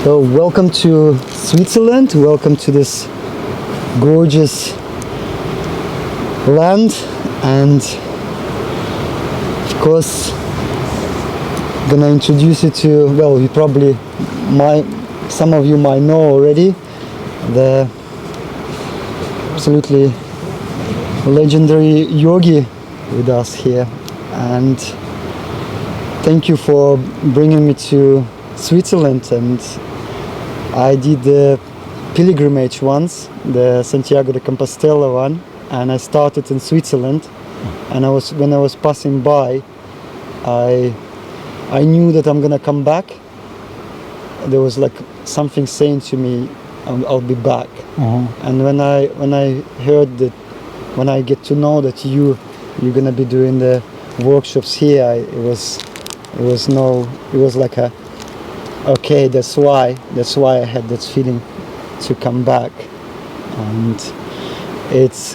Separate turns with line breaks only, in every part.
So welcome to Switzerland, welcome to this gorgeous land, and of course gonna introduce you to, well, you probably some of you might know already, the absolutely legendary yogi with us here. And thank you for bringing me to Switzerland. And I did the pilgrimage once, the Santiago de Compostela one, and I started in Switzerland. And when I was passing by, I knew that I'm gonna come back. There was like something saying to me, I'll be back. And when I heard that, when I get to know that you're gonna be doing the workshops here, it was like a, okay, that's why I had that feeling to come back. And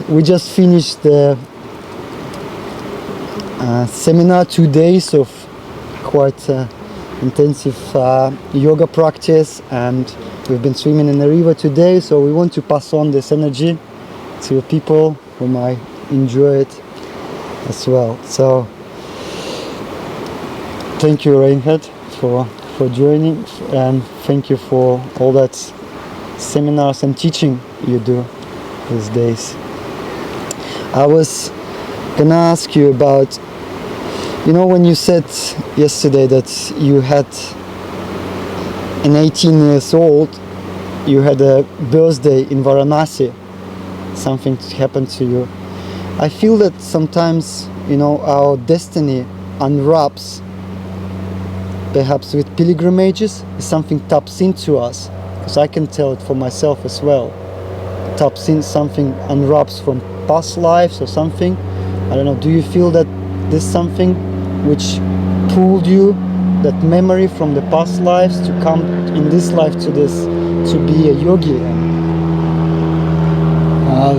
we just finished the seminar, 2 days of quite intensive yoga practice, and we've been swimming in the river today, so we want to pass on this energy to people who might enjoy it as well. So thank you, Reinhard, for joining, and thank you for all that seminars and teaching you do these days. I was gonna ask you about, when you said yesterday that you had, in 18 years old, you had a birthday in Varanasi, something happened to you. I feel that sometimes, our destiny unwraps, perhaps with pilgrimages, something taps into us, because I can tell it for myself as well. Taps in, something unwraps from past lives or something. I don't know, do you feel that there's something which pulled you, that memory from the past lives, to come in this life to be a yogi?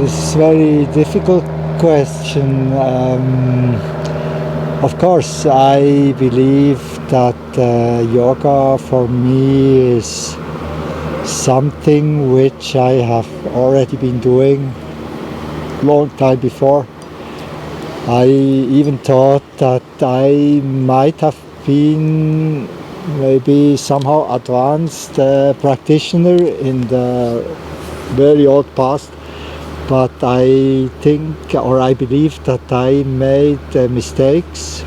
This is a very difficult question. Of course, I believe that yoga for me is something which I have already been doing long time before. I even thought that I might have been maybe somehow advanced practitioner in the very old past, but I think, or I believe, that I made mistakes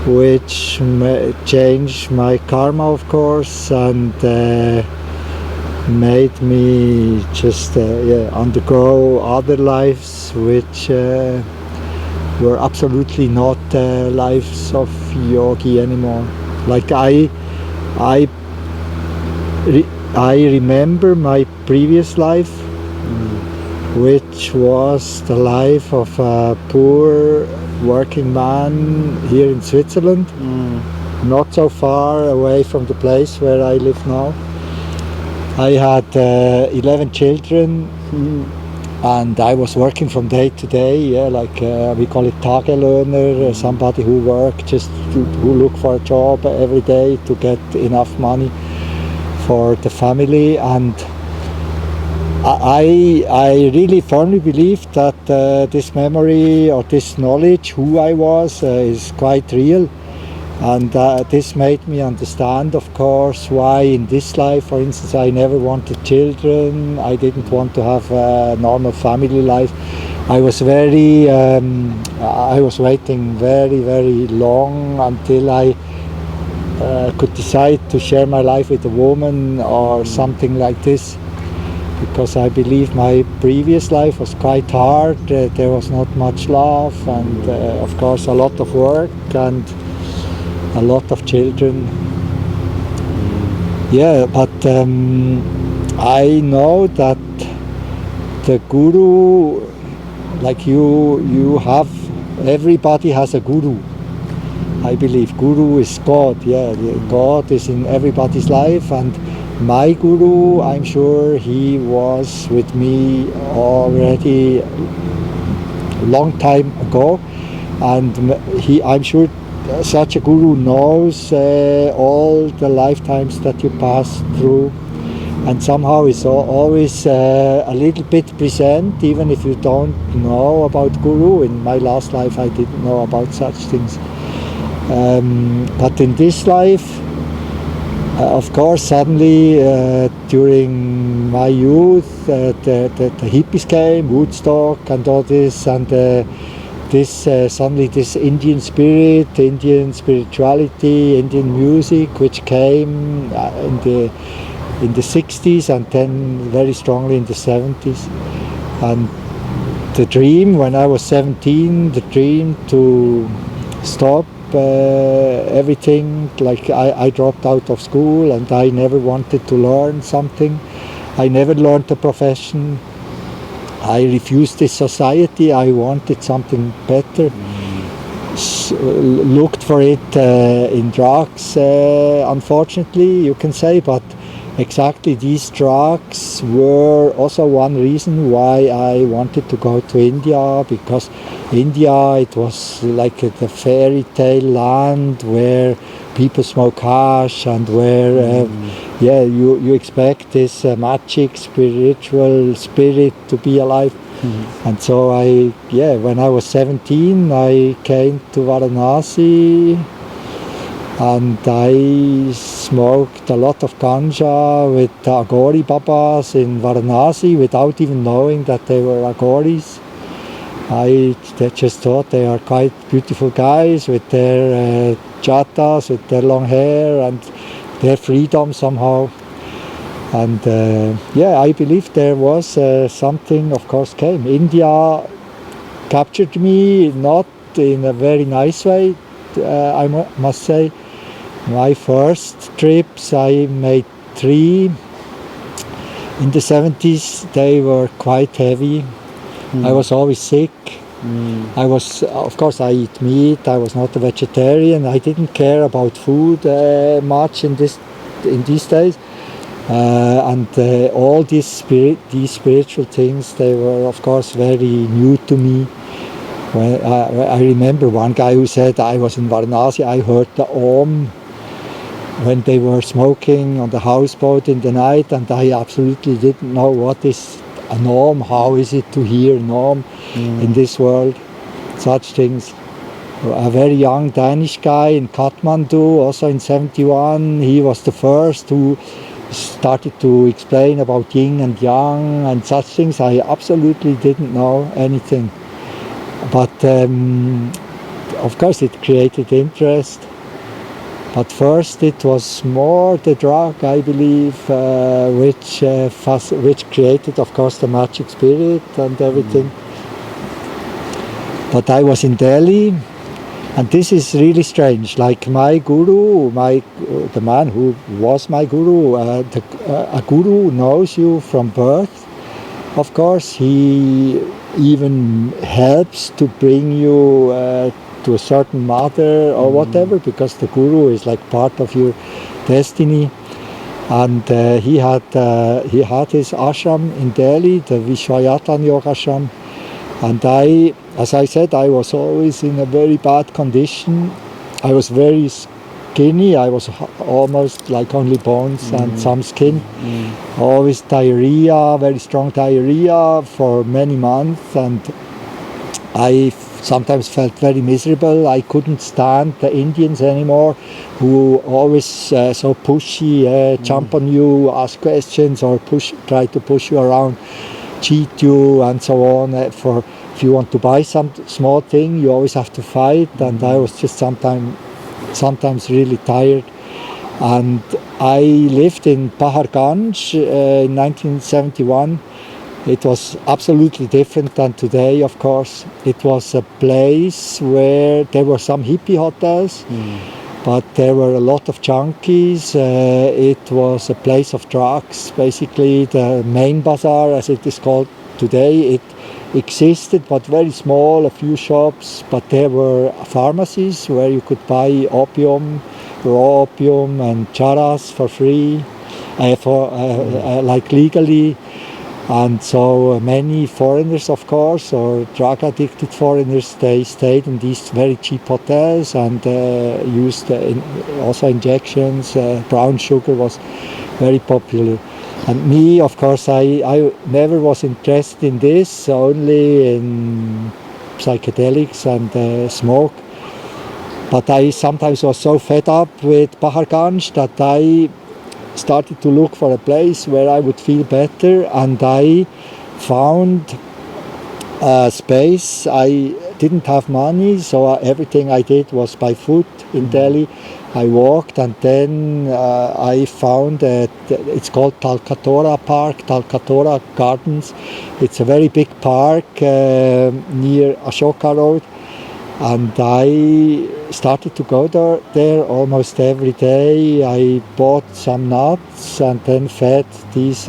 which changed my karma, of course, and made me just undergo other lives which were absolutely not lives of yogi anymore. Like I remember my previous life, which was the life of a poor working man here in Switzerland, not so far away from the place where I live now. I had 11 children, and I was working from day to day, we call it Tagelöhner, somebody who who look for a job every day to get enough money for the family. And I really firmly believe that this memory or this knowledge who I was is quite real, and this made me understand, of course, why in this life, for instance, I never wanted children. I didn't want to have a normal family life. I was waiting very, very long until I could decide to share my life with a woman or something like this, because I believe my previous life was quite hard. There was not much love, and of course a lot of work and a lot of children. Yeah, but I know that the guru, like you have, everybody has a guru. I believe guru is God. Yeah, God is in everybody's life, and my guru, I'm sure he was with me already a long time ago, and I'm sure such a guru knows all the lifetimes that you pass through, and somehow is always a little bit present, even if you don't know about guru. In my last life I didn't know about such things, but in this life, of course, suddenly during my youth, the hippies came, Woodstock and all this, and suddenly this Indian spirit, Indian spirituality, Indian music, which came in the 60s and then very strongly in the 70s. And the dream, when I was 17, the dream to stop everything, like I dropped out of school and I never wanted to learn something. I never learned a profession. I refused this society. I wanted something better. Looked for it in drugs, unfortunately, you can say, but exactly these drugs were also one reason why I wanted to go to India, because India, it was like the fairy tale land where people smoke hash and where you expect this magic spiritual spirit to be alive. And so when I was 17, I came to Varanasi and I smoked a lot of ganja with the Aghori Babas in Varanasi without even knowing that they were Aghoris. I just thought they are quite beautiful guys with their jatas, with their long hair and their freedom somehow. And I believe there was something, of course, came. India captured me, not in a very nice way, I must say. My first trips, I made 3. In the 70s, they were quite heavy. I was always sick. I was, of course, I eat meat. I was not a vegetarian. I didn't care about food much in these days. And all these spiritual things, they were, of course, very new to me. I remember one guy who said, I was in Varanasi, I heard the Om when they were smoking on the houseboat in the night, and I absolutely didn't know what is an Om, how is it to hear an Om in this world, such things. A very young Danish guy in Kathmandu, also in 71, he was the first who started to explain about yin and yang and such things. I absolutely didn't know anything. But of course it created interest. But first it was more the drug, I believe, which created, of course, the magic spirit and everything. But I was in Delhi, and this is really strange. Like my guru, the man who was my guru, a guru knows you from birth. Of course, he even helps to bring you to a certain mother or whatever, because the guru is like part of your destiny. And he had his ashram in Delhi, the Vishwayatan Yoga Ashram. And as I said, I was always in a very bad condition. I was very skinny. I was almost like only bones and some skin. Always diarrhea, very strong diarrhea for many months, and I sometimes felt very miserable. I couldn't stand the Indians anymore, who always so pushy, jump on you, ask questions, or try to push you around, cheat you, and so on. If you want to buy some small thing, you always have to fight, and I was just sometimes really tired. And I lived in Paharganj in 1971. It was absolutely different than today, of course. It was a place where there were some hippie hotels, but there were a lot of junkies. It was a place of drugs, basically. The main bazaar, as it is called today, it existed, but very small, a few shops. But there were pharmacies where you could buy opium, raw opium and charas for free, like legally. And so many foreigners, of course, or drug-addicted foreigners, they stayed in these very cheap hotels and used also injections. Brown sugar was very popular. And me, of course, I never was interested in this, only in psychedelics and smoke. But I sometimes was so fed up with Bahar Ganj that I started to look for a place where I would feel better, and I found a space. I didn't have money, so everything I did was by foot in Delhi. I walked, and then I found that it's called Talkatora Park, Talkatora Gardens. It's a very big park near Ashoka Road. And I started to go there almost every day. I bought some nuts and then fed these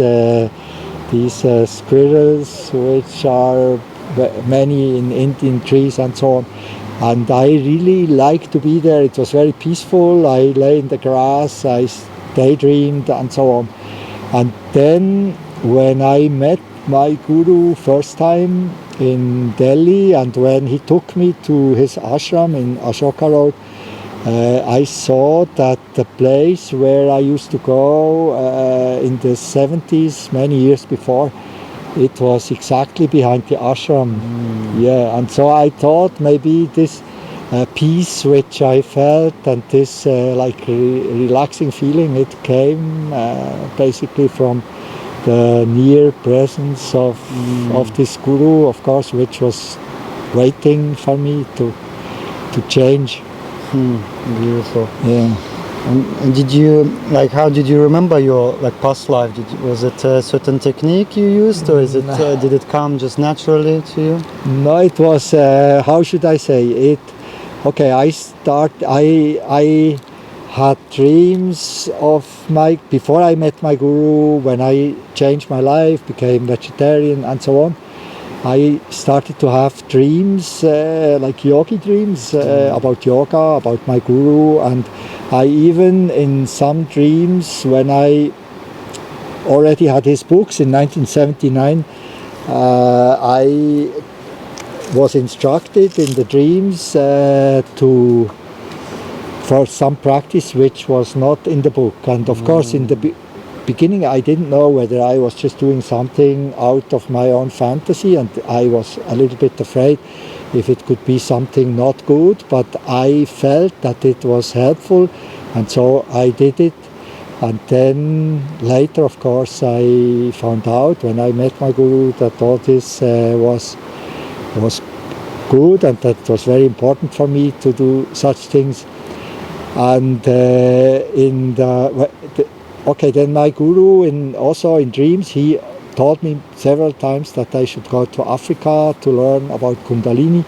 squirrels, which are many in Indian trees and so on. And I really liked to be there. It was very peaceful. I lay in the grass, I daydreamed and so on. And then when I met my guru first time in Delhi, and when he took me to his ashram in Ashoka Road, I saw that the place where I used to go in the 70s, many years before, it was exactly behind the ashram. Yeah, and so I thought maybe this peace which I felt and this relaxing feeling, it came basically from the near presence of this guru, of course, which was waiting for me to change.
Beautiful.
Yeah.
And did you, how did you remember your past life? Was it a certain technique you used, or did it come just naturally to you?
No, it was, how should I say it? Okay, I had dreams of before I met my guru, when I changed my life, became vegetarian and so on. I started to have dreams, like yogi dreams, about yoga, about my guru, and I even in some dreams, when I already had his books in 1979, I was instructed in the dreams for some practice which was not in the book. And of course, in the beginning, I didn't know whether I was just doing something out of my own fantasy, and I was a little bit afraid if it could be something not good, but I felt that it was helpful, and so I did it. And then later, of course, I found out when I met my guru that all this was good, and that it was very important for me to do such things. And then my guru, also in dreams, he told me several times that I should go to Africa to learn about Kundalini.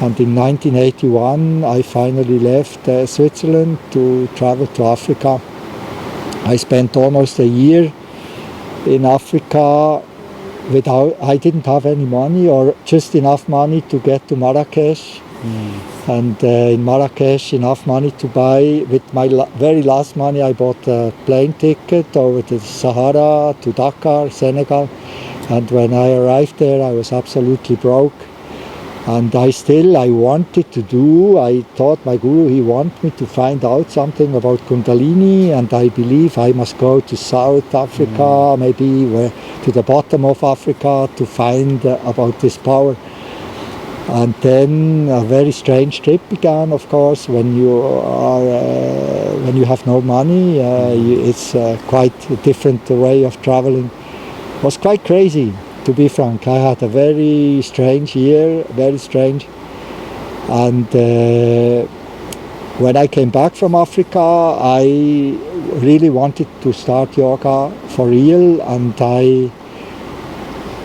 And in 1981, I finally left Switzerland to travel to Africa. I spent almost a year in Africa I didn't have any money, or just enough money to get to Marrakesh. And in Marrakesh, enough money to buy, with my very last money, I bought a plane ticket over the Sahara to Dakar, Senegal. And when I arrived there, I was absolutely broke. And I wanted to I thought my guru, he wanted me to find out something about Kundalini, and I believe I must go to South Africa, maybe to the bottom of Africa, to find about this power. And then a very strange trip began, of course, when you have no money. It's quite a different way of traveling. It was quite crazy, to be frank. I had a very strange year, very strange. And when I came back from Africa, I really wanted to start yoga for real, and I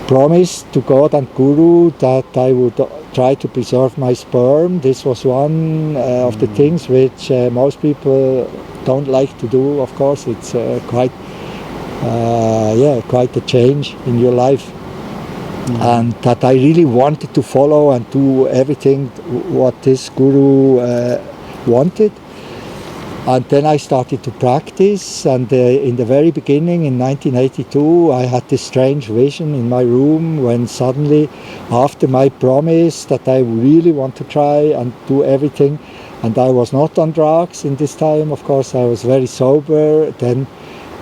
promised to God and Guru that I would try to preserve my sperm. This was one of the things which most people don't like to do, of course. It's quite a change in your life. And that I really wanted to follow and do everything what this guru wanted. And then I started to practice, and in the very beginning, in 1982, I had this strange vision in my room when suddenly, after my promise that I really want to try and do everything, and I was not on drugs in this time, of course, I was very sober, then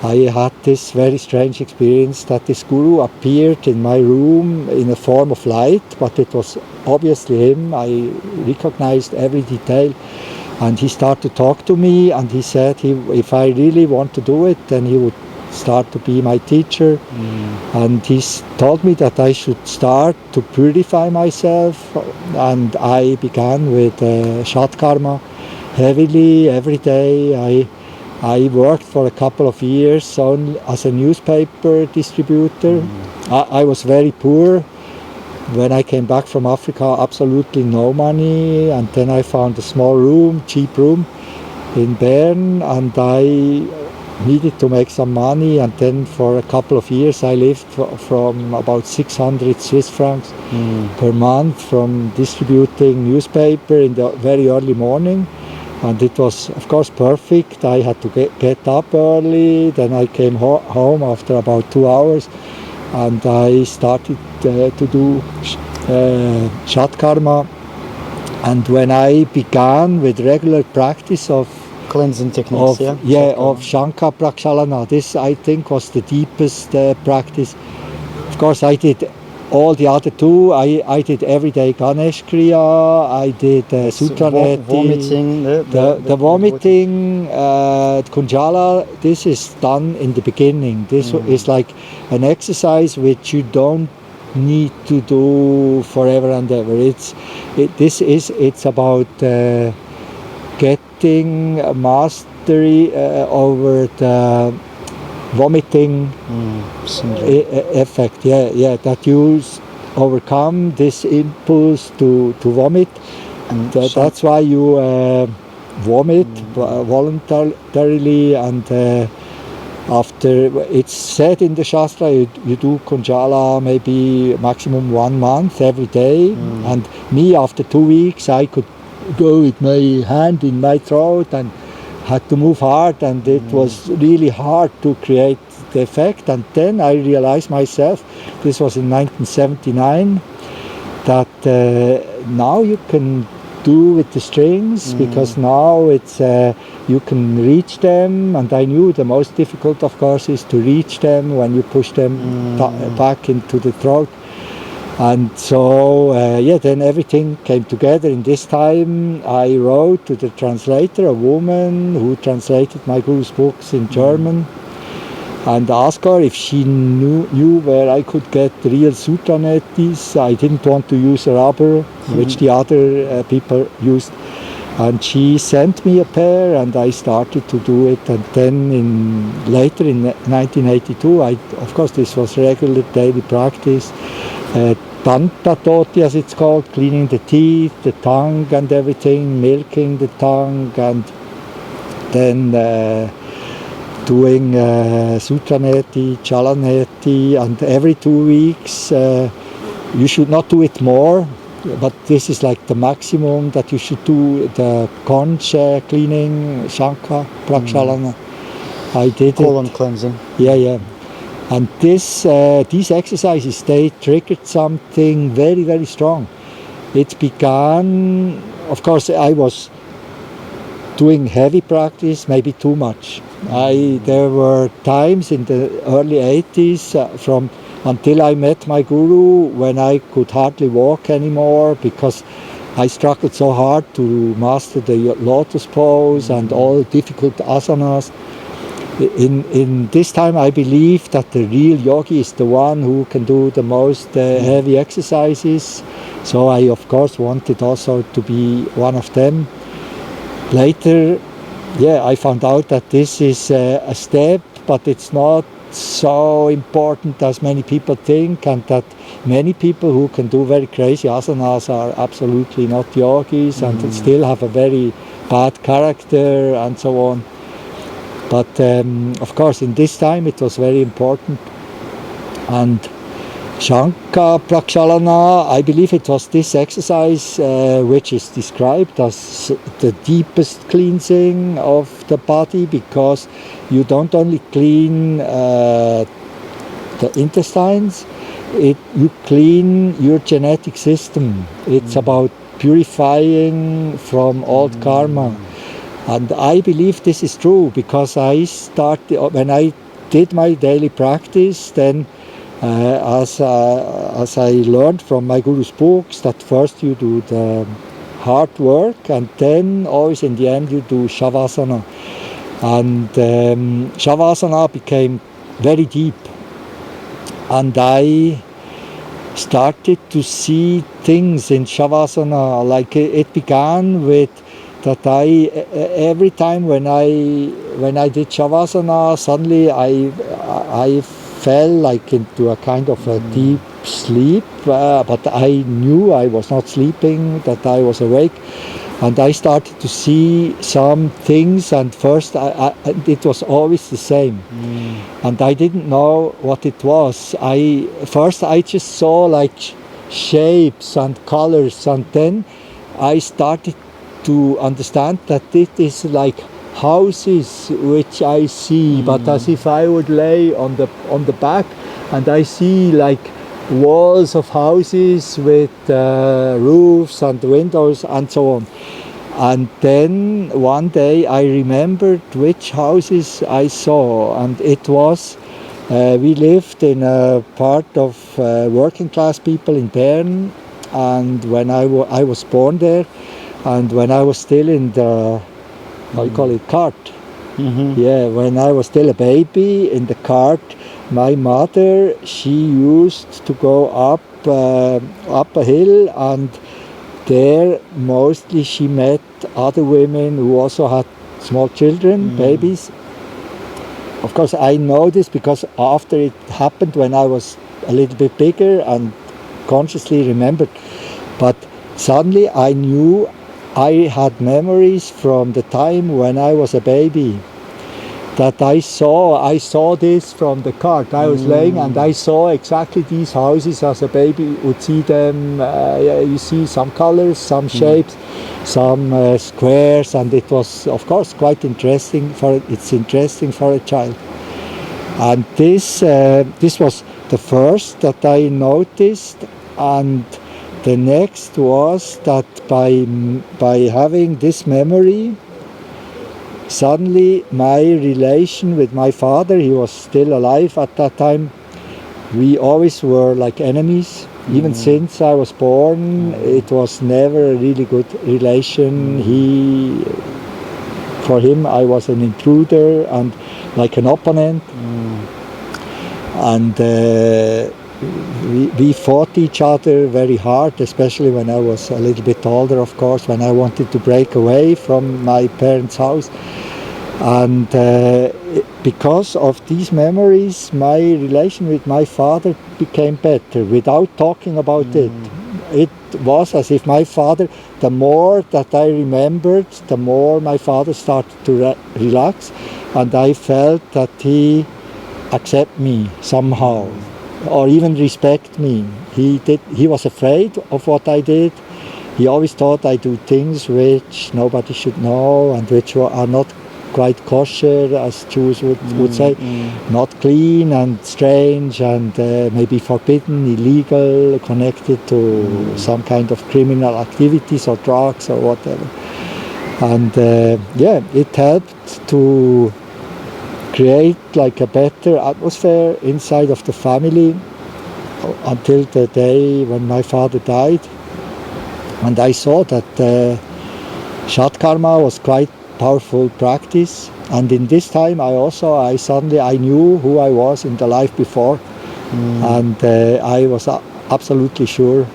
I had this very strange experience that this guru appeared in my room in a form of light, but it was obviously him. I recognized every detail. And he started to talk to me, and he said if I really want to do it, then he would start to be my teacher. And he told me that I should start to purify myself. And I began with Shat Karma heavily every day. I worked for a couple of years as a newspaper distributor. I was very poor. When I came back from Africa, absolutely no money, and then I found a small room, cheap room in Bern, and I needed to make some money, and then for a couple of years I lived from about 600 Swiss francs per month from distributing newspaper in the very early morning, and it was of course perfect. I had to get up early, then I came home after about 2 hours, and I started to do Shat Karma. And when I began with regular practice of
Cleansing techniques,
of Shankha Prakshalana, this I think was the deepest practice. Of course, I did all the other two. I did everyday Ganesh Kriya, I did Sutraneti,
vomiting,
the vomiting, Kunjala, this is done in the beginning. This is like an exercise which you don't need to do forever and ever. It's about getting mastery over the vomiting effect. That you overcome this impulse to vomit, and that's why you vomit voluntarily. And after, it's said in the Shastra, you do Kunjala maybe maximum 1 month every day. And me, after 2 weeks, I could go with my hand in my throat and had to move hard, and it was really hard to create the effect. And then I realized myself, this was in 1979, that now you can do with the strings, because now it's you can reach them, and I knew the most difficult, of course, is to reach them when you push them back into the throat. And so then everything came together. In this time I wrote to the translator, a woman who translated my guru's books in German, and asked her if she knew where I could get real sutranetis. I didn't want to use a rubber, which the other people used. And she sent me a pair, and I started to do it. And then later in 1982, of course this was regular daily practice. Tantatoti, as it's called, cleaning the teeth, the tongue and everything, milking the tongue, and then doing Sutraneti, Chalaneti, and every 2 weeks. You should not do it more, but this is like the maximum that you should do, the conch cleaning, Shankha Prakshalana. I did
colon
it.
cleansing.
Yeah. And these exercises, they triggered something very, very strong. It began, of course, I was doing heavy practice, maybe too much. There were times in the early 80s until I met my guru, when I could hardly walk anymore, because I struggled so hard to master the lotus pose and all difficult asanas. In this time I believe that the real yogi is the one who can do the most heavy exercises. So I of course wanted also to be one of them. Later, I found out that this is a step, but it's not so important as many people think, and that many people who can do very crazy asanas are absolutely not yogis and still have a very bad character and so on. But of course in this time it was very important. And Shanka Prakshalana, I believe it was this exercise which is described as the deepest cleansing of the body, because you don't only clean the intestines, you clean your genetic system. It's about purifying from old karma. And I believe this is true, because when I did my daily practice, then as I learned from my guru's books, that first you do the hard work, and then always in the end you do Shavasana. And Shavasana became very deep, and I started to see things in Shavasana. Like it began with that every time when I did Shavasana, suddenly I fell like into a kind of a deep sleep, but I knew I was not sleeping, that I was awake, and I started to see some things, and first it was always the same, and I didn't know what it was. First I just saw like shapes and colors, and then I started to understand that it is like houses which I see, but as if I would lay on the back, and I see like walls of houses with roofs and windows and so on. And then one day I remembered which houses I saw, and it was we lived in a part of working class people in Bern, and when I was born there, and when I was still in the how you call it, cart. Yeah, when I was still a baby in the cart, my mother, she used to go up a hill, and there mostly she met other women who also had small children, babies. Of course, I know this because after it happened, when I was a little bit bigger and consciously remembered, but suddenly I knew I had memories from the time when I was a baby, that I saw this from the cart. I was laying and I saw exactly these houses as a baby would see them. You see some colors, some shapes, some squares, and it was of course quite interesting it's interesting for a child. And this was the first that I noticed, and the next was that by having this memory, suddenly my relation with my father, he was still alive at that time, we always were like enemies. Even since I was born, it was never a really good relation. For him, I was an intruder and like an opponent. And we fought each other very hard, especially when I was a little bit older, of course, when I wanted to break away from my parents' house. And because of these memories, my relation with my father became better without talking about it. It was as if my father, the more that I remembered, the more my father started to relax, and I felt that he accepted me somehow, or even respect me. He was afraid of what I did. He always thought I do things which nobody should know and which are not quite kosher, as Jews would say, not clean and strange and maybe forbidden, illegal, connected to some kind of criminal activities or drugs or whatever. And it helped to create like a better atmosphere inside of the family until the day when my father died. And I saw that Shat Karma was quite powerful practice, and in this time I suddenly knew who I was in the life before, and I was absolutely sure.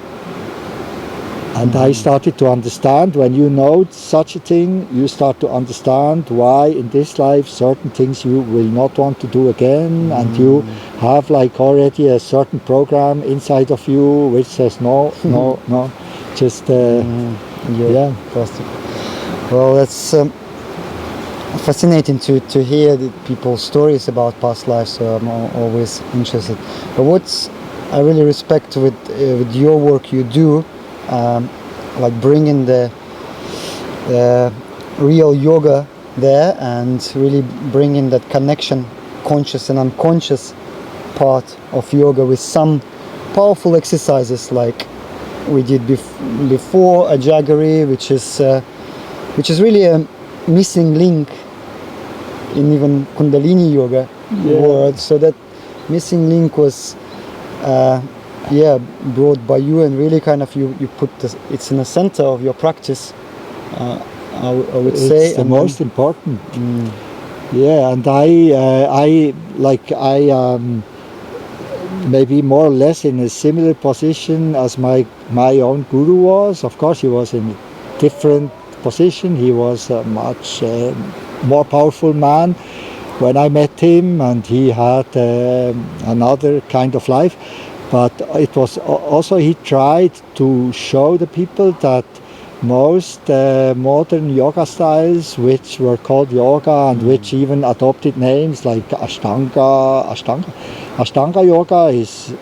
And I started to understand, when you know such a thing, you start to understand why in this life certain things you will not want to do again, and you have like already a certain program inside of you which says no, just yeah.
Fantastic. Well, that's fascinating to hear the people's stories about past lives, so I'm always interested. But I really respect with your work you do, like bringing the real yoga there and really bringing that connection, conscious and unconscious part of yoga with some powerful exercises like we did before Ajagari, which is really a missing link in even Kundalini yoga world. So that missing link was brought by you, and really kind of you put it's in the center of your practice. I would say
it's the most important. Yeah, and I maybe more or less in a similar position as my own guru was. Of course, he was in a different position. He was a much more powerful man when I met him, and he had another kind of life. But it was also, he tried to show the people that most modern yoga styles, which were called yoga and which even adopted names like Ashtanga yoga, is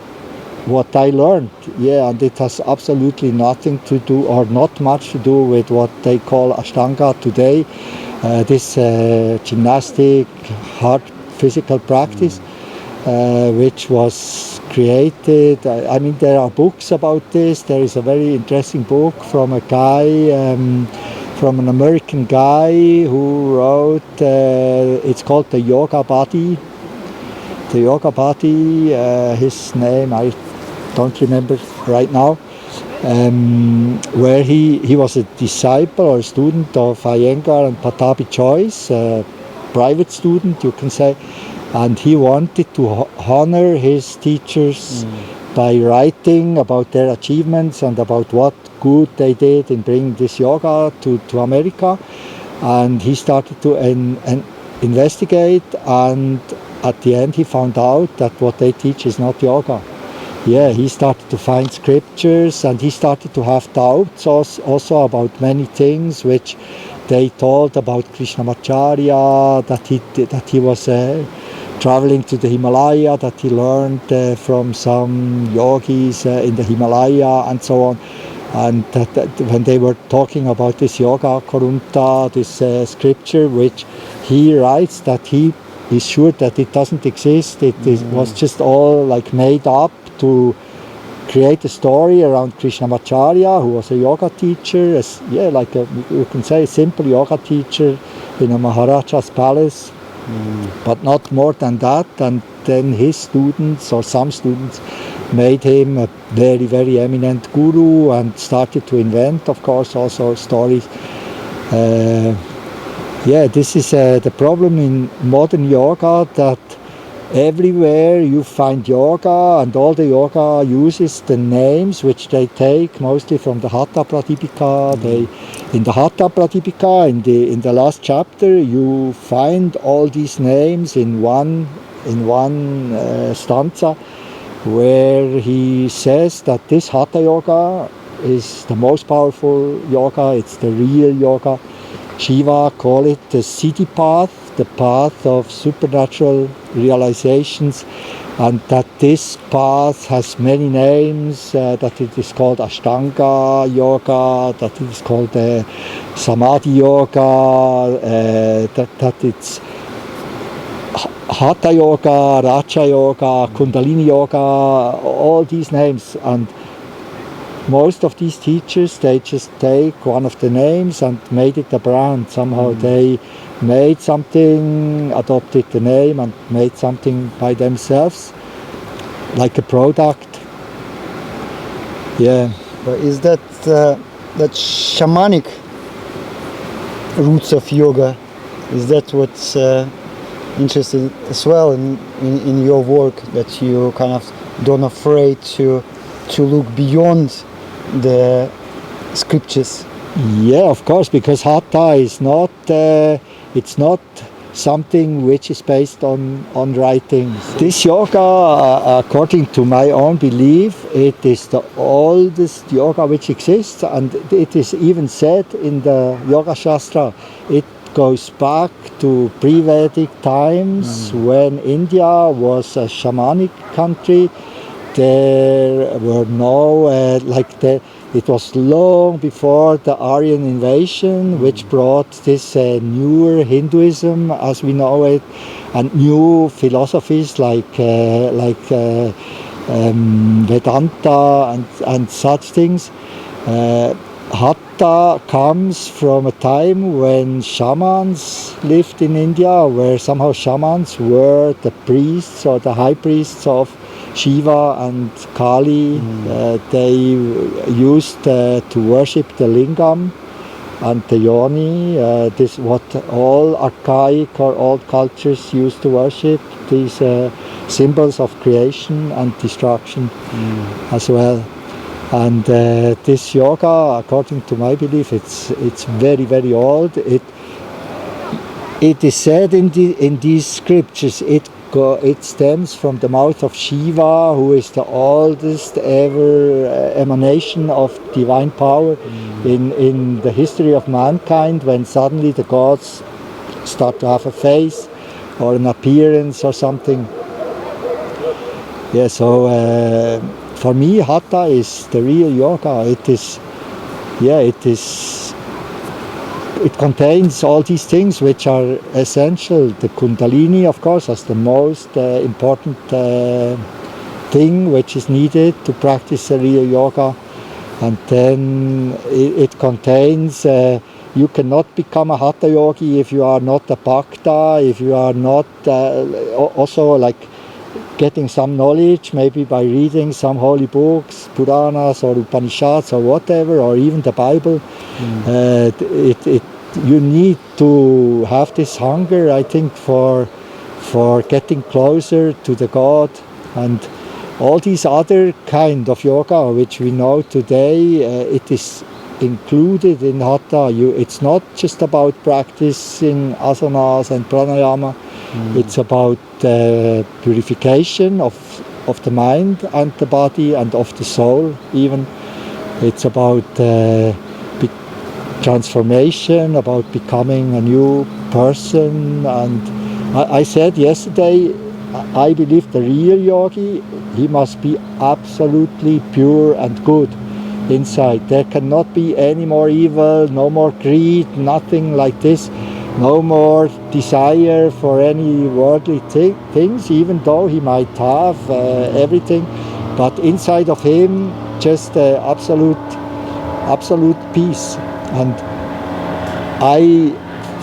what I learned. Yeah, and it has absolutely nothing to do, or not much to do, with what they call Ashtanga today. This gymnastic, hard physical practice, which was created. I mean, there are books about this. There is a very interesting book from a guy, from an American guy who wrote, it's called The Yoga Body. The Yoga Body, his name I don't remember right now, where he was a disciple or a student of Iyengar and Patabi Joyce, a private student, you can say. And he wanted to honor his teachers by writing about their achievements and about what good they did in bringing this yoga to America. And he started to investigate, and at the end he found out that what they teach is not yoga. Yeah, he started to find scriptures, and he started to have doubts also about many things which they told about Krishnamacharya, that he was traveling to the Himalaya, that he learned from some yogis in the Himalaya and so on. And that when they were talking about this yoga Karunta, this scripture, which he writes that he is sure that it doesn't exist, it was just all like made up to create a story around Krishnamacharya, who was a yoga teacher, you can say a simple yoga teacher in a Maharaja's palace. But not more than that. And then his students, or some students, made him a very, very eminent guru and started to invent, of course, also stories. This is the problem in modern yoga, that everywhere you find yoga, and all the yoga uses the names which they take mostly from the Hatha Pradipika. In the Hatha Pradipika, in the last chapter, you find all these names in one stanza, where he says that this Hatha yoga is the most powerful yoga. It's the real yoga. Shiva call it the Siddhi path, the path of supernatural realizations, and that this path has many names, that it is called Ashtanga yoga, that it is called Samadhi yoga, that it's Hatha yoga, Raja yoga, Kundalini yoga, all these names. And most of these teachers, they just take one of the names and made it a brand. Somehow they made something, adopted the name and made something by themselves, like a product. Yeah.
But is that shamanic roots of yoga? Is that what's interesting as well in your work, that you kind of don't afraid to look beyond the scriptures?
Yeah, of course, because Hatha is not it's not something which is based on writings. This yoga, according to my own belief, it is the oldest yoga which exists, and it is even said in the Yoga Shastra. It goes back to pre-Vedic times, when India was a shamanic country, there were no it was long before the Aryan invasion, which brought this newer Hinduism as we know it, and new philosophies like Vedanta and such things. Hatha comes from a time when shamans lived in India, where somehow shamans were the priests or the high priests of Shiva and Kali. They used to worship the lingam and the yoni. This what all archaic or old cultures used to worship. These symbols of creation and destruction as well. And this yoga, according to my belief, it's very, very old. It is said in these scriptures it stems from the mouth of Shiva, who is the oldest ever emanation of divine power in the history of mankind, when suddenly the gods start to have a face or an appearance or something. Yeah, so for me, Hatha is the real yoga. It contains all these things which are essential. The Kundalini, of course, as the most important thing which is needed to practice a real yoga. And then it contains, you cannot become a Hatha yogi if you are not a Bhakta, if you are not also like getting some knowledge, maybe by reading some holy books, Puranas or Upanishads or whatever, or even the Bible. You need to have this hunger, I think, for getting closer to the God. And all these other kind of yoga which we know today, it is included in Hatha. It's not just about practicing asanas and pranayama. It's about purification of the mind and the body and of the soul even. It's about transformation, about becoming a new person. And I said yesterday, I believe the real yogi, he must be absolutely pure and good inside. There cannot be any more evil, no more greed, nothing like this. No more desire for any worldly things, even though he might have everything. But inside of him, just absolute peace. And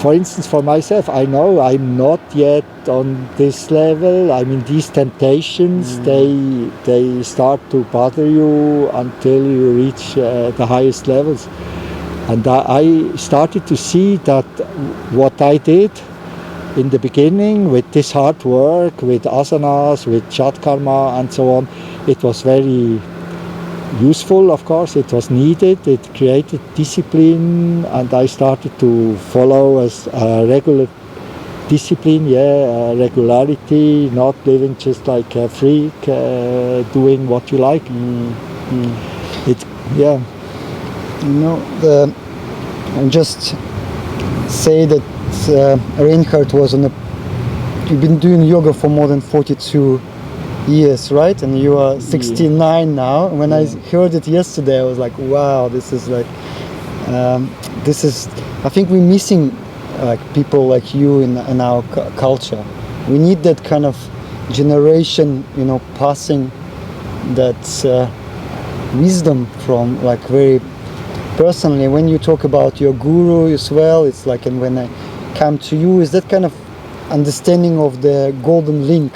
for instance, for myself, I know I'm not yet on this level. I mean, these temptations, they start to bother you until you reach the highest levels. And I started to see that what I did in the beginning with this hard work, with asanas, with Shatkarma and so on, it was very useful, of course. It was needed. It created discipline, and I started to follow as a regular discipline, regularity, not living just like a freak, doing what you like.
And just say that Reinhard was you've been doing yoga for more than 42 years, right? And you are 69 now. And when I heard it yesterday, I was like, wow, this is like, I think we're missing like people like you in our culture. We need that kind of generation, passing that wisdom from like very personally. When you talk about your guru as well, it's like, and when I come to you, is that kind of understanding of the golden link,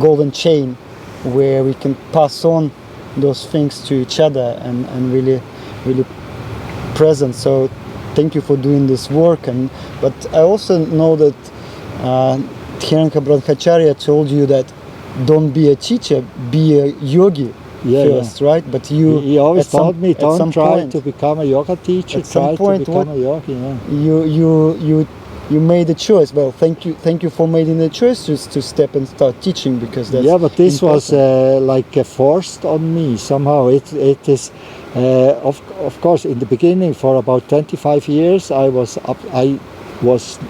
golden chain, where we can pass on those things to each other and really present. So thank you for doing this work. But I also know that Hiranka Brahmacharya told you that don't be a teacher, be a yogi first, right? But he
always told me, don't try to become a yoga teacher, try to become a yogi. You made a choice. Well, thank you for making the choice to step and start teaching, because that's but this was forced on me somehow. It is of course in the beginning for about 25 years I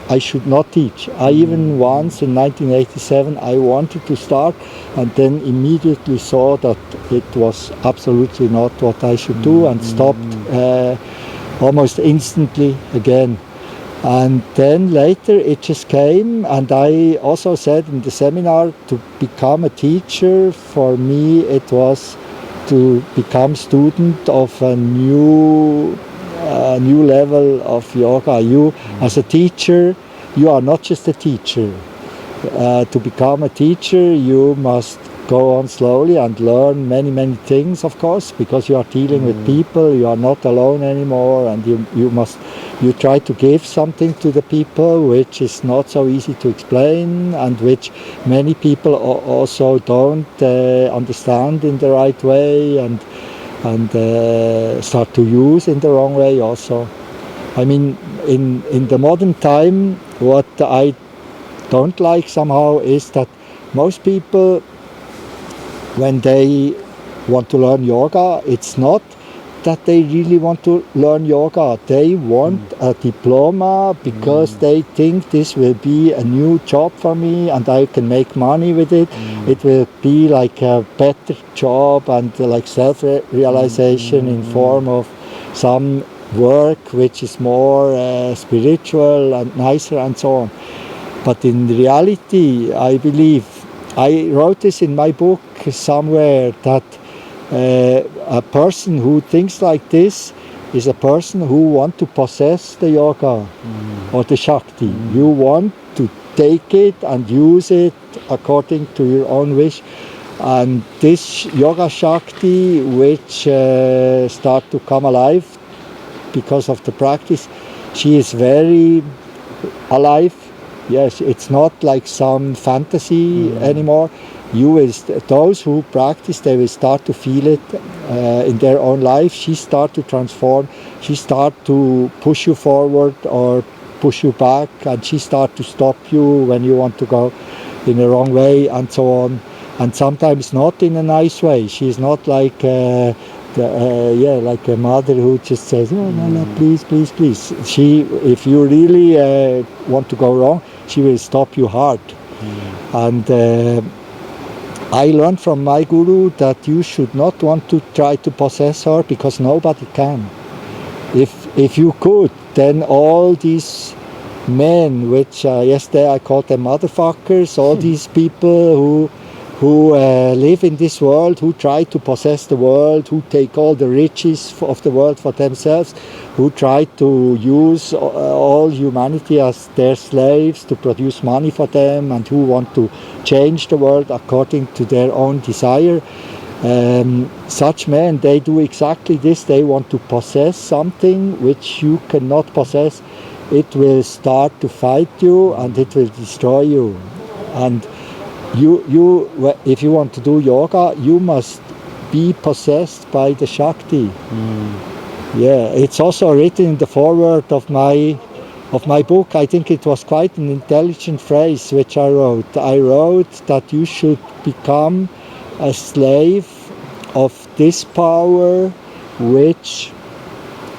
I should not teach. I even once in 1987 I wanted to start, and then immediately saw that it was absolutely not what I should do, and stopped almost instantly again. And then later it just came, and I also said in the seminar, to become a teacher, for me it was to become student of a new level of yoga. You, as a teacher, you are not just a teacher. To become a teacher, you must go on slowly and learn many things, of course, because you are dealing with people. You are not alone anymore, and you try to give something to the people which is not so easy to explain, and which many people also don't understand in the right way, and start to use in the wrong way also. I mean, in the modern time, what I don't like somehow is that most people, when they want to learn yoga, it's not that they really want to learn yoga. They want a diploma because they think this will be a new job for me and I can make money with it. It will be like a better job and like self-realization in form of some work which is more spiritual and nicer and so on. But in reality, I believe, I wrote this in my book somewhere, that a person who thinks like this is a person who wants to possess the yoga or the Shakti. You want to take it and use it according to your own wish. And this yoga Shakti, which start to come alive because of the practice, she is very alive. Yes, it's not like some fantasy anymore. Those who practice, they will start to feel it in their own life. She start to transform. She start to push you forward or push you back, and she start to stop you when you want to go in the wrong way, and so on. And sometimes not in a nice way. She's not like like a mother who just says, "Oh no, please." She, if you really want to go wrong, she will stop you hard. And I learned from my guru that you should not want to try to possess her, because nobody can. If you could, then all these men, which yesterday I called them motherfuckers, all these people who live in this world, who try to possess the world, who take all the riches of the world for themselves, who try to use all humanity as their slaves to produce money for them, and who want to change the world according to their own desire. Such men, they do exactly this. They want to possess something which you cannot possess. It will start to fight you and it will destroy you. And if you want to do yoga, you must be possessed by the Shakti. Yeah, it's also written in the foreword of my book. I think it was quite an intelligent phrase which I wrote. I wrote that you should become a slave of this power which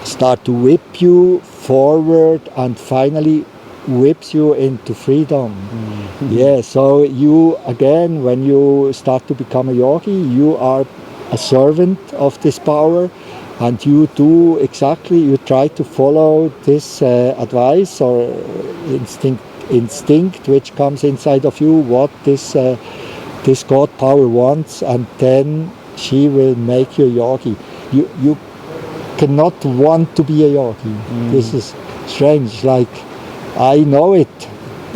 start to whip you forward and finally whips you into freedom. Yeah, so you, again, when you start to become a yogi, you are a servant of this power, and you do exactly, you try to follow this advice or instinct which comes inside of you, what this God power wants, and then she will make you a yogi. You cannot want to be a yogi. This is strange. Like, I know it.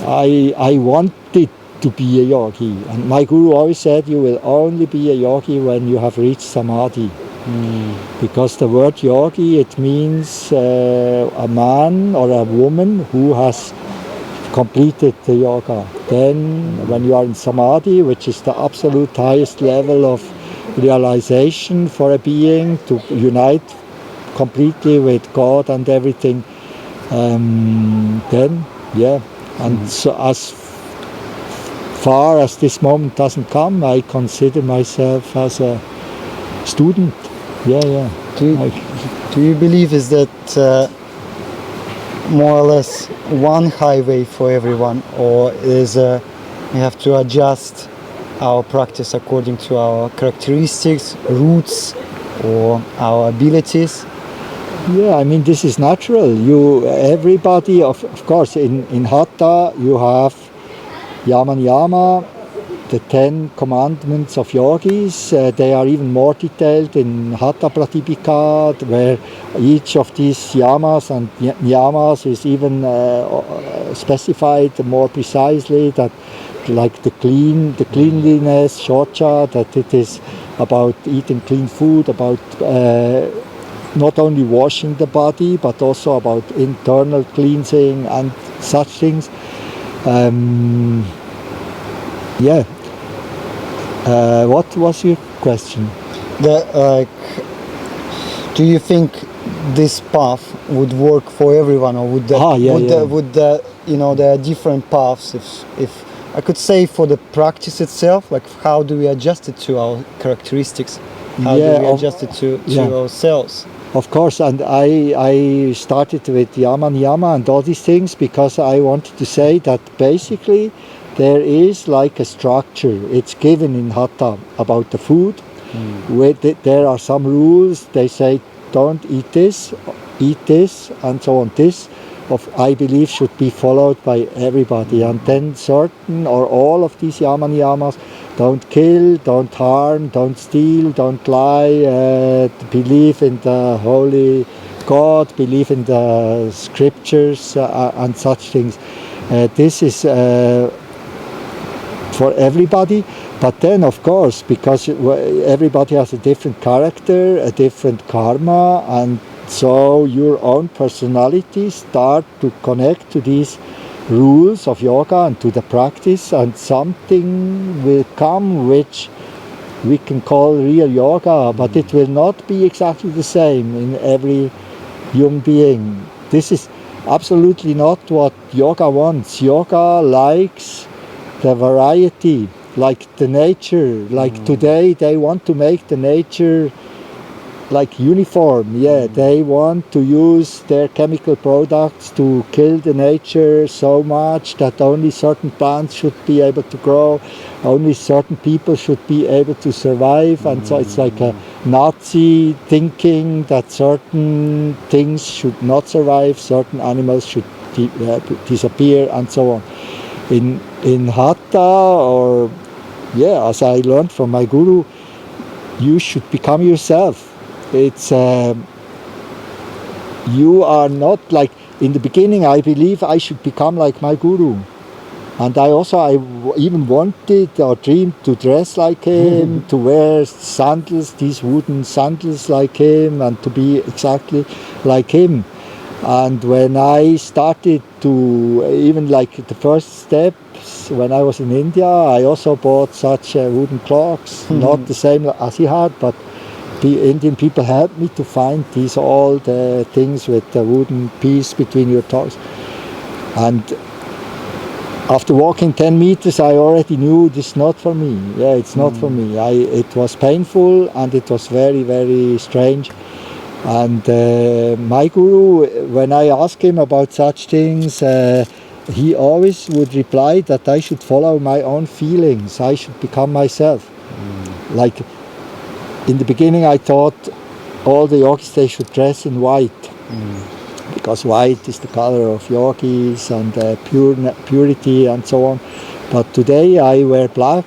I wanted to be a yogi, and my guru always said you will only be a yogi when you have reached samadhi. Because the word yogi, it means a man or a woman who has completed the yoga. Then when you are in samadhi, which is the absolute highest level of realization for a being, to unite completely with God and everything, then yeah. And so as far as this moment doesn't come, I consider myself as a student. Yeah.
Do you believe is that more or less one highway for everyone, or is we have to adjust our practice according to our characteristics, roots, or our abilities?
Yeah, I mean, this is natural. Everybody, of course, in Hatha you have Yama Niyama, the 10 commandments of yogis. They are even more detailed in Hatha Pratipika, where each of these yamas and niyamas is even specified more precisely, that like the cleanliness, shocha, that it is about eating clean food, about not only washing the body, but also about internal cleansing and such things. Yeah. What was your question?
Do you think this path would work for everyone, or would there are different paths? If I could say, for the practice itself, like how do we adjust it to our characteristics? How do we adjust it to ourselves?
Of course, and I started with Yama Niyama and all these things because I wanted to say that basically there is like a structure. It's given in Hatha about the food. There are some rules. They say don't eat this, and so on. This, I believe, should be followed by everybody. And then certain or all of these Yama Niyamas: don't kill, don't harm, don't steal, don't lie, believe in the holy God, believe in the scriptures and such things. This is for everybody. But then, of course, because everybody has a different character, a different karma, and so your own personality start to connect to these rules of yoga and to the practice, and something will come which we can call real yoga, but it will not be exactly the same in every human being. This is absolutely not what yoga wants. Yoga likes the variety, like the nature. Like today they want to make the nature like uniform. They want to use their chemical products to kill the nature so much that only certain plants should be able to grow, only certain people should be able to survive, and so it's like a Nazi thinking that certain things should not survive, certain animals should disappear, and so on. In Hatha, or as I learned from my guru, you should become yourself. It's you are not like, in the beginning I believe I should become like my guru, and I even wanted or dreamed to dress like him, to wear sandals, these wooden sandals like him, and to be exactly like him. And when I started to, even like the first steps when I was in India, I also bought such wooden clocks, not the same as he had, but the Indian people helped me to find these all the things with the wooden piece between your toes. And after walking 10 meters, I already knew this is not for me. It's not for me. It was painful and it was very, very strange. And my guru, when I asked him about such things, he always would reply that I should follow my own feelings. I should become myself. Like, in the beginning I thought all the yogis, they should dress in white, because white is the color of yogis and purity and so on. But today I wear black,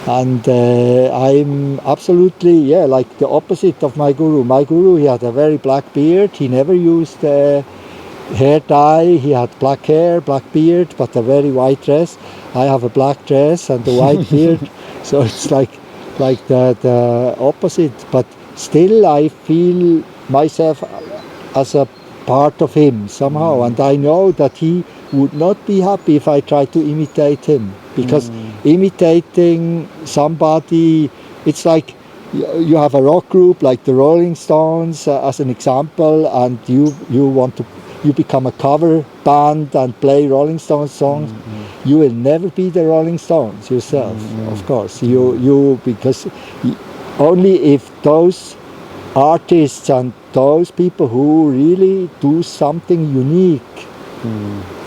and I'm absolutely, like the opposite of my guru. My guru, he had a very black beard, he never used hair dye, he had black hair, black beard, but a very white dress. I have a black dress and a white beard, so it's like the opposite, but still I feel myself as a part of him somehow, and I know that he would not be happy if I try to imitate him, because imitating somebody, it's like you have a rock group like the Rolling Stones as an example, and you become a cover band and play Rolling Stones songs. You will never be the Rolling Stones yourself, of course. Because only if those artists and those people who really do something unique,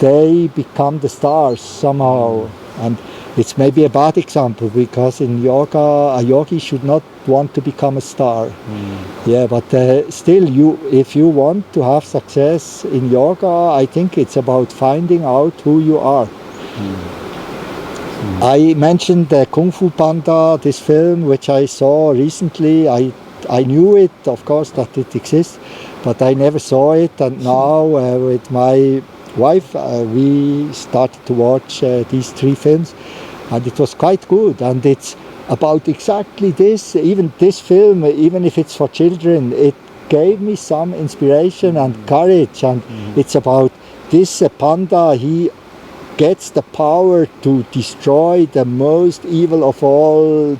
they become the stars somehow. And it's maybe a bad example, because in yoga a yogi should not want to become a star. Yeah, but still, if you want to have success in yoga, I think it's about finding out who you are. I mentioned the Kung Fu Panda, this film which I saw recently. I knew it, of course, that it exists, but I never saw it. And now with my wife, we started to watch these 3 films, and it was quite good. And it's about exactly this. Even this film, even if it's for children, it gave me some inspiration and courage. And it's about this panda. He gets the power to destroy the most evil of all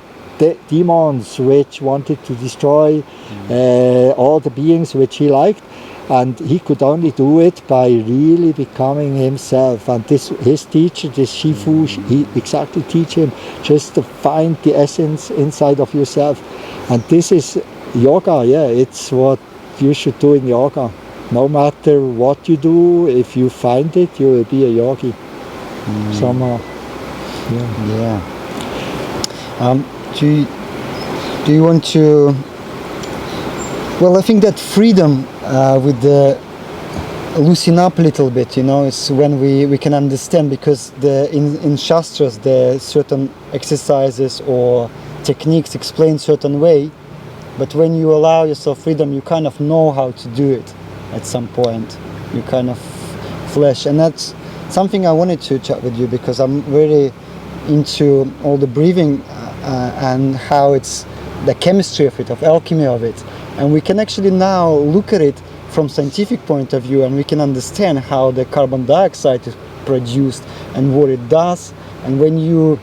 demons, which wanted to destroy all the beings which he liked, and he could only do it by really becoming himself. And his teacher, this Shifu, he exactly teach him just to find the essence inside of yourself. And this is yoga. Yeah, it's what you should do in yoga. No matter what you do, if you find it, you will be a yogi somehow.
Yeah. Do you want to? Well, I think that freedom with the loosen up a little bit, is when we can understand, because in Shastras the certain exercises or techniques explain certain way, but when you allow yourself freedom, you kind of know how to do it at some point. You kind of flesh, and that's something I wanted to chat with you, because I'm really into all the breathing and how it's the chemistry of it, of alchemy of it, and we can actually now look at it from scientific point of view, and we can understand how the carbon dioxide is produced and what it does. And when you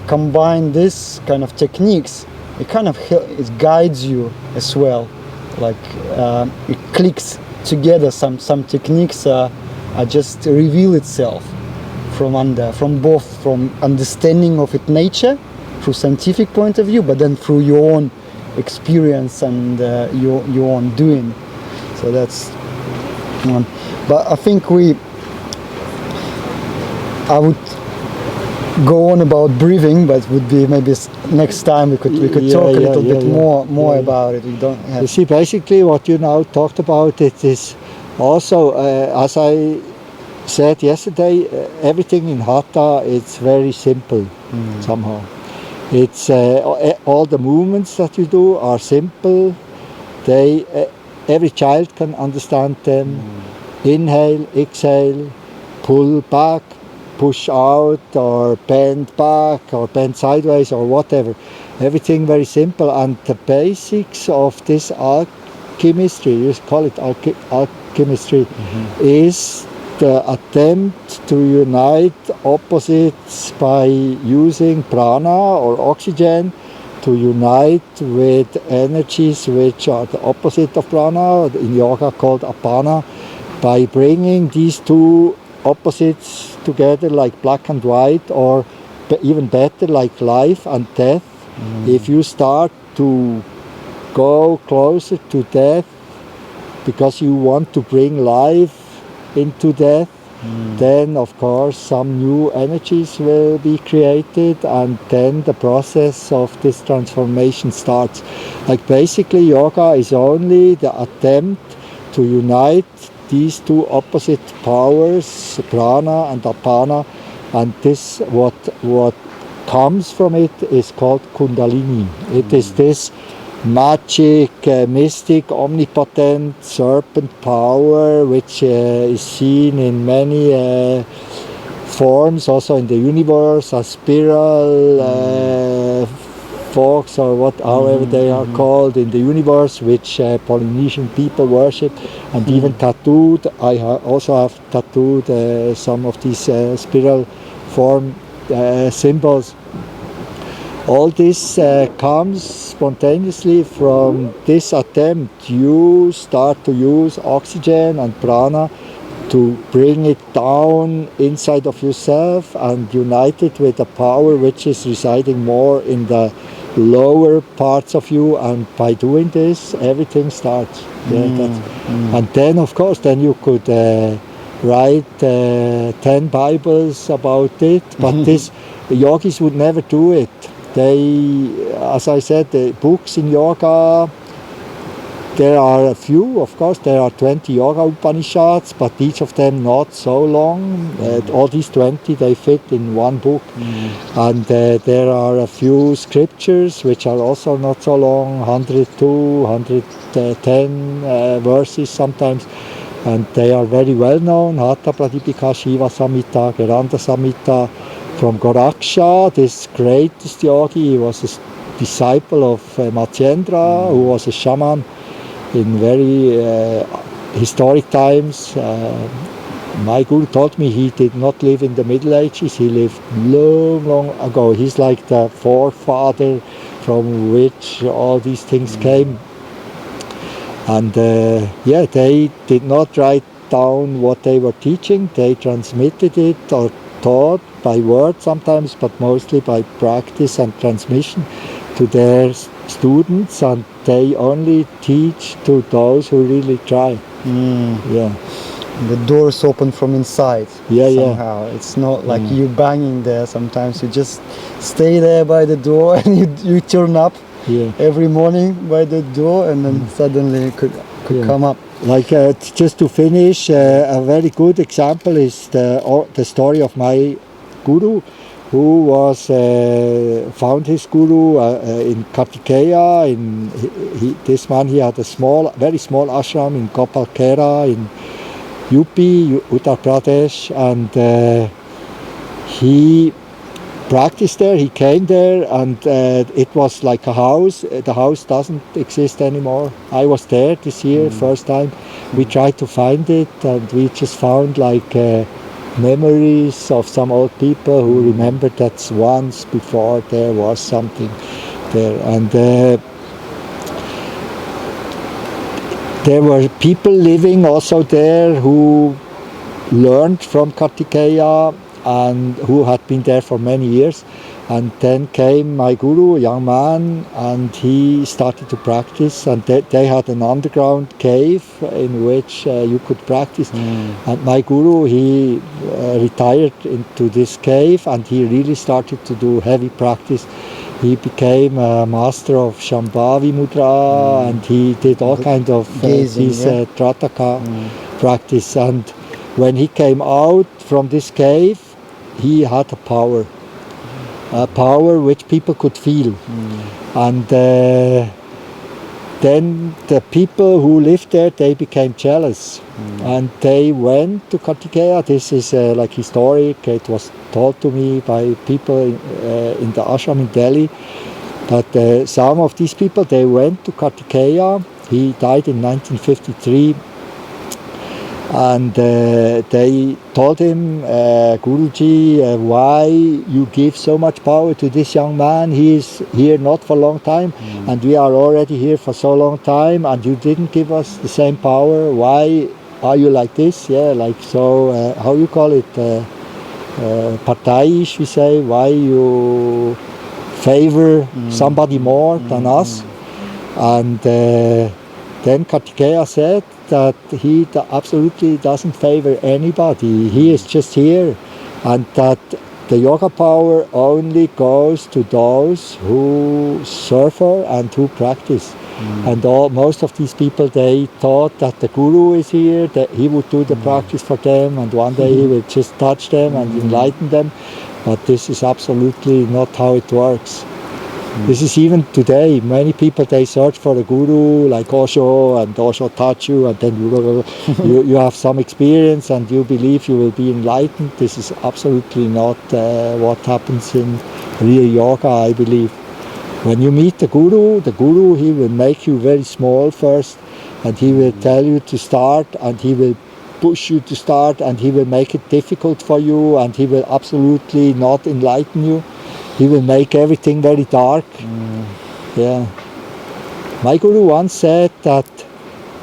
combine this kind of techniques, it kind of it guides you as well, like it clicks together. Some techniques just reveal itself from understanding of its nature through scientific point of view, but then through your own experience and your own doing. So that's one. But I think I would go on about breathing, but it would be maybe next time we could talk a little bit more about it. We don't have.
You see, basically what you now talked about, it is also, as I said yesterday, everything in Hatha, it's very simple somehow. It's all the movements that you do are simple. Every child can understand them. Inhale, exhale, pull back, push out, or bend back, or bend sideways, or whatever. Everything very simple. And the basics of this alchemistry, you call it alchemistry, is the attempt to unite opposites by using prana or oxygen, to unite with energies which are the opposite of prana, in yoga called apana, by bringing these 2 opposites together like black and white, or even better like life and death. If you start to go closer to death because you want to bring life into death, then of course some new energies will be created, and then the process of this transformation starts. Like basically yoga is only the attempt to unite these 2 opposite powers, prana and apana, and this what comes from it is called kundalini. It is this magic, mystic, omnipotent serpent power which is seen in many forms, also in the universe, as spiral forks, or however they are called in the universe, which Polynesian people worship, and even tattooed. I also have tattooed some of these spiral form symbols. All this comes spontaneously from this attempt. You start to use oxygen and prana to bring it down inside of yourself and unite it with a power which is residing more in the lower parts of you, and by doing this, everything starts. And then, of course, then you could write 10 Bibles about it, but this, the yogis would never do it. They, as I said, the books in yoga, there are a few, of course, there are 20 Yoga Upanishads, but each of them not so long. All these 20, they fit in one book. And there are a few scriptures which are also not so long, 102, 110 verses sometimes. And they are very well known, Hatha Pradipika, Shiva Samhita, Geranda Samhita. From Goraksha, this greatest yogi, he was a disciple of Matsyendra, who was a shaman in very historic times. My guru told me he did not live in the Middle Ages, he lived long ago. He's like the forefather from which all these things came. And they did not write down what they were teaching, they transmitted it or taught by word sometimes, but mostly by practice and transmission to their students, and they only teach to those who really try.
The doors open from inside somehow. It's not like you banging there. Sometimes you just stay there by the door and you turn up every morning by the door, and then suddenly it could come up.
Like just to finish, a very good example is the story of my guru, who was found his guru in Kartikeya. This man, he had a very small ashram in Gopalkera in UP, Uttar Pradesh, and he practiced there. He came there, and it was like a house. The house doesn't exist anymore. I was there this year, first time. We tried to find it, and we just found like memories of some old people who remembered that once before there was something there. And there were people living also there who learned from Kartikeya and who had been there for many years. And then came my guru, a young man, and he started to practice. And they had an underground cave in which you could practice. And my guru, he retired into this cave, and he really started to do heavy practice. He became a master of Shambhavi Mudra, and he did all kinds of this Trataka practice. And when he came out from this cave, he had a power which people could feel. And then the people who lived there, they became jealous. And they went to Kartikeya. This is like historic. It was told to me by people in the ashram in Delhi. But some of these people, they went to Kartikeya. He died in 1953. And they told him, Guruji, why you give so much power to this young man? He is here not for a long time, and we are already here for so long time, and you didn't give us the same power. Why are you like this? Like so, how you call it? Partaiisch, we say. Why you favor somebody more than us? And then Kartikeya said that he absolutely doesn't favor anybody. He is just here, and that the yoga power only goes to those who suffer and who practice. And most of these people, they thought that the guru is here, that he would do the practice for them, and one day he will just touch them and enlighten them. But this is absolutely not how it works. This is even today. Many people, they search for a guru like Osho, and Osho touch you, and then you have some experience and you believe you will be enlightened. This is absolutely not what happens in real yoga, I believe. When you meet the guru, he will make you very small first, and he will tell you to start, and he will push you to start, and he will make it difficult for you, and he will absolutely not enlighten you. He will make everything very dark. My guru once said that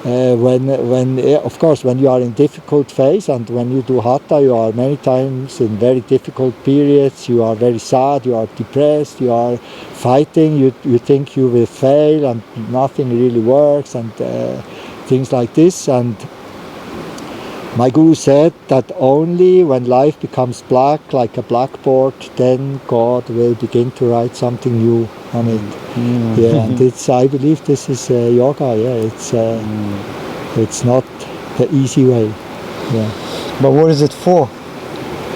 Of course, when you are in difficult phase and when you do hatha, you are many times in very difficult periods. You are very sad, you are depressed, you are fighting, you think you will fail and nothing really works and things like this. And my guru said that only when life becomes black, like a blackboard, then God will begin to write something new on it. Yeah, and I believe this is yoga. Yeah, it's not the easy way. Yeah.
But what is it for?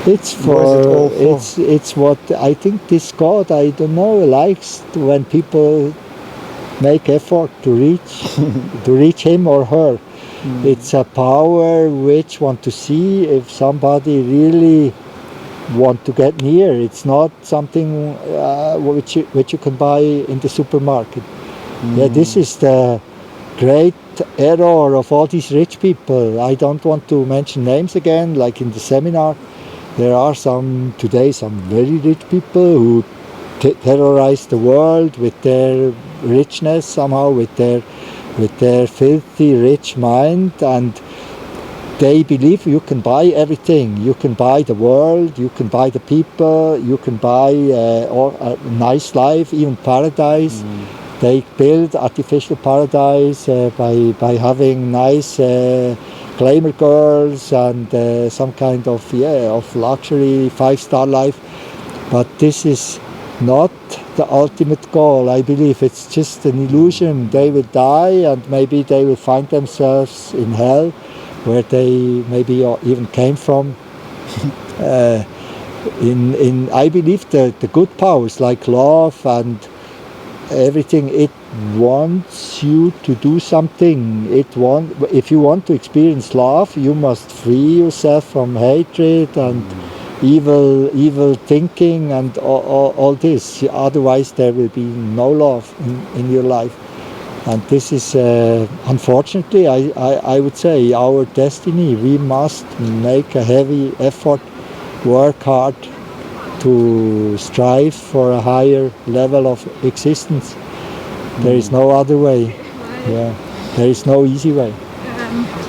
It's for, it's what I think this God, I don't know, likes when people make effort to reach him or her. It's a power which want to see if somebody really want to get near. It's not something which you can buy in the supermarket. Yeah, this is the great error of all these rich people. I don't want to mention names again, like in the seminar. There are some very rich people who terrorize the world with their richness somehow, with their filthy rich mind, and they believe you can buy everything. You can buy the world, you can buy the people, you can buy a nice life, even paradise. They build artificial paradise by having nice glamour girls and some kind of luxury 5-star life. But this is not the ultimate goal. I believe it's just an illusion. They will die and maybe they will find themselves in hell, where they maybe even came from. I believe the good powers like love and everything, it wants you to do something. If you want to experience love, you must free yourself from hatred and evil thinking and all this. Otherwise there will be no love in your life. And this is unfortunately, I would say, our destiny. We must make a heavy effort, work hard to strive for a higher level of existence. There is no other way. Yeah, there is no easy way.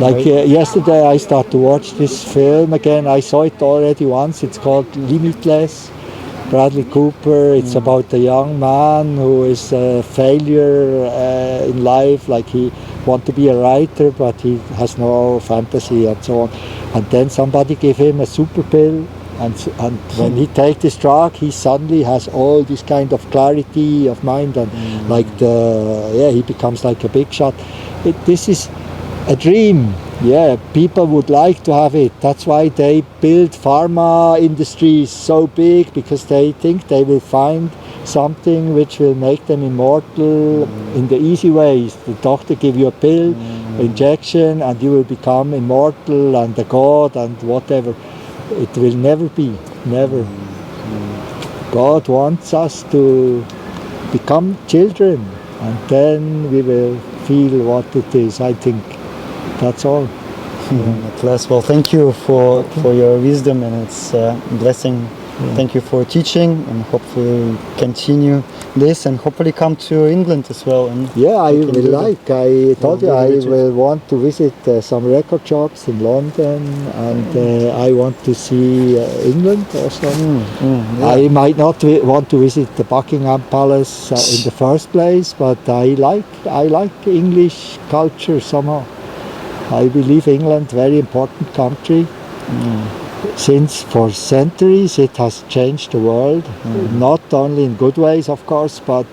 Like yesterday I started to watch this film again. I saw it already once. It's called Limitless. Bradley Cooper. It's about a young man who is a failure in life. Like he wants to be a writer, but he has no fantasy and so on. And then somebody gave him a super pill. And when he takes this drug, he suddenly has all this kind of clarity of mind, and he becomes like a big shot. This is a dream. Yeah, people would like to have it. That's why they build pharma industries so big, because they think they will find something which will make them immortal in the easy ways. The doctor give you a pill, injection, and you will become immortal and a god and whatever. It will never be, never. God wants us to become children, and then we will feel what it is. I think that's all.
Well, thank you for your wisdom, and it's a blessing. Thank you for teaching, and hopefully continue this, and hopefully come to England as well. And
I will like. I told you I will want to visit some record shops in London, and I want to see England also. I might not want to visit the Buckingham Palace in the first place, but I like English culture somehow. I believe England very important country. Since for centuries it has changed the world, not only in good ways of course, but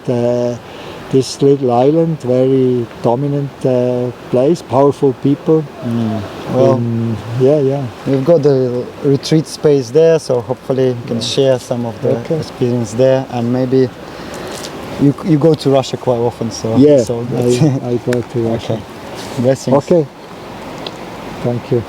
this little island, very dominant place, powerful people.
Well, we've got the retreat space there, so hopefully you can share some of the experience there, and maybe you go to Russia quite often, so
I go to Russia.
Blessings.
Okay, thank you.